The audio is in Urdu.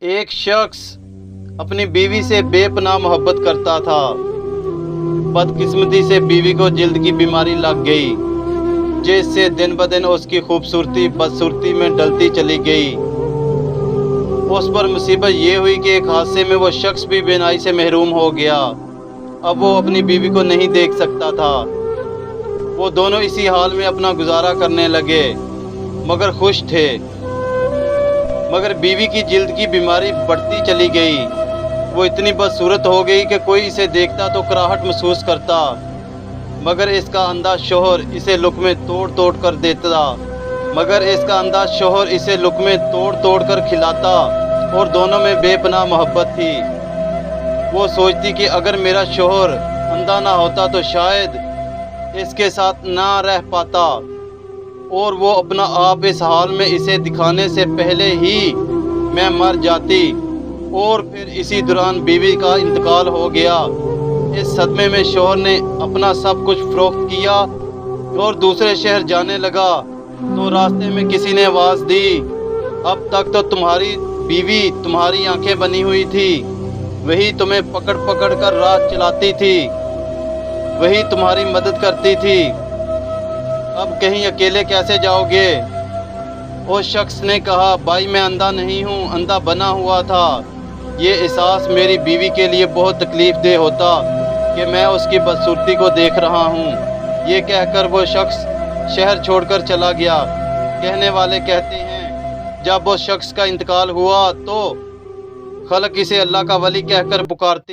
ایک شخص اپنی بیوی سے بے پناہ محبت کرتا تھا۔ بدقسمتی سے بیوی کو جلد کی بیماری لگ گئی، جس سے دن بدن اس کی خوبصورتی بدصورتی میں ڈلتی چلی گئی۔ اس پر مصیبت یہ ہوئی کہ ایک حادثے میں وہ شخص بھی بینائی سے محروم ہو گیا۔ اب وہ اپنی بیوی کو نہیں دیکھ سکتا تھا۔ وہ دونوں اسی حال میں اپنا گزارا کرنے لگے، مگر خوش تھے۔ مگر بیوی کی جلد کی بیماری بڑھتی چلی گئی۔ وہ اتنی بدصورت ہو گئی کہ کوئی اسے دیکھتا تو کراہٹ محسوس کرتا، مگر اس کا انداز شوہر اسے لقمے توڑ توڑ کر کھلاتا، اور دونوں میں بے پناہ محبت تھی۔ وہ سوچتی کہ اگر میرا شوہر اندھا نہ ہوتا تو شاید اس کے ساتھ نہ رہ پاتا، اور وہ اپنا آپ اس حال میں اسے دکھانے سے پہلے ہی میں مر جاتی۔ اور پھر اسی دوران بیوی کا انتقال ہو گیا۔ اس صدمے میں شوہر نے اپنا سب کچھ فروخت کیا اور دوسرے شہر جانے لگا، تو راستے میں کسی نے آواز دی، اب تک تو تمہاری بیوی تمہاری آنکھیں بنی ہوئی تھی، وہی تمہیں پکڑ پکڑ کر راہ چلاتی تھی، وہی تمہاری مدد کرتی تھی، اب کہیں اکیلے کیسے جاؤ گے؟ اس شخص نے کہا، بھائی میں اندھا نہیں ہوں، اندھا بنا ہوا تھا۔ یہ احساس میری بیوی کے لیے بہت تکلیف دہ ہوتا کہ میں اس کی بدصورتی کو دیکھ رہا ہوں۔ یہ کہہ کر وہ شخص شہر چھوڑ کر چلا گیا۔ کہنے والے کہتے ہیں، جب اس شخص کا انتقال ہوا تو خلق اسے اللہ کا ولی کہہ کر پکارتی